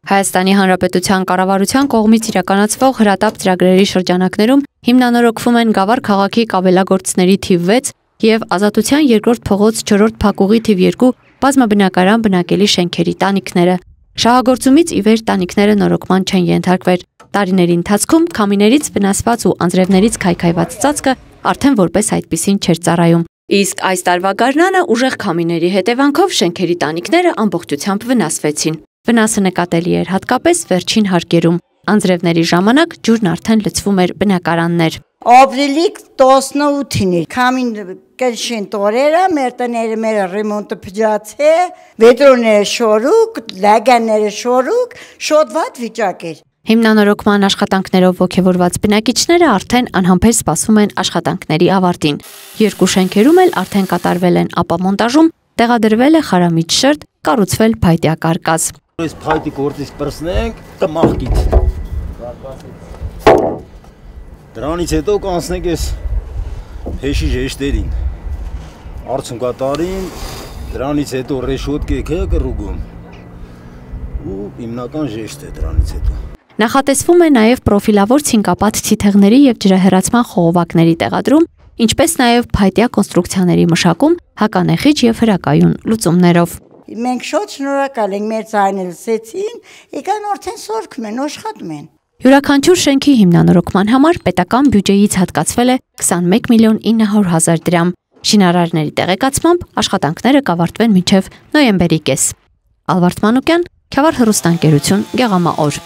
Հայաստանի Հանրապետության կառավարության կողմից իրականացվող հրատապ ծրագրերի շրջանակներում հիմնանորոգվում են Գավառ քաղաքի կավելագործների թիվ 6 և Ազատության երկրորդ փողոց 4-րդ փակուղի թիվ 2 բազմաբնակարան բնակելի շենքերի տանիքները։ Շահագործումից ի վեր տանիքները նորոգման չեն ենթարկվել։ Տարիների ընթացքում քամիներից վնասված ու անձրևներից քայքայված ծածկը արդեն որպես այդպիսին չէր ծառայում։ Իսկ այս տարվա գարնանը ուժեղ քամիների հետևանքով շենքերի տանիքները ամբողջությամբ վնասվեցին։ Վնասը նկատելի էր հատկապես վերջին հարկերում։ Անձրևների ժամանակ ջուրն արդեն լցվում էր բնակարաններ։ Ապրիլի 18-ին քամին կշին տորերը, մեր տները մեր ռեմոնտը փջացե, վետրոները շորուկ, լագանները շորուկ, շոտ վատ վիճակ էր։ Հիմնանորոգման աշխատանքներով ոգևորված բնակիչները արդեն անհամբեր սպասում են աշխատանքների ավարտին։ Երկու շենքերում էլ արդեն կատարվել են ապամոնտաժում, տեղադրվել է խարամիջ շերտ, կառուցվել փայտյա կարկազ։ Այս փայտի գործից պրսնենք կմախքից։ Դրանից հետո կանցնենք այս փեշի ժեշտերին։ Արցունքատարին, դրանից հետո ռեշոտկե կռուգում։ Ու հիմնական ժեշտ է դրանից հետո։ Նախատեսվում է նաև պրոֆիլավոր ցինկապատ թիթեղների և ջրահեռացման խողովակների տեղադրում, ինչպես նաև փայտյա կոնստրուկցիաների մշակում հականեխիչ և հրակայուն լուծումներով։ Մենք շատ շնորհակալ ենք, մեր ձայնը լսեցին, եկան արդեն սարքում են, աշխատում են։ Յուրաքանչյուր շենքի հիմնանորոգման համար պետական բյուջեից հատկացվել է 21 միլիոն 900 հազար դրամ։ Շինարարների տեղեկացմամբ աշխատանքները կավարտվեն մինչև նոյեմբերի կես։ Ալվարդ Մանուկյան, Քյավառ հեռուստաընկերություն, Գեղամա օր։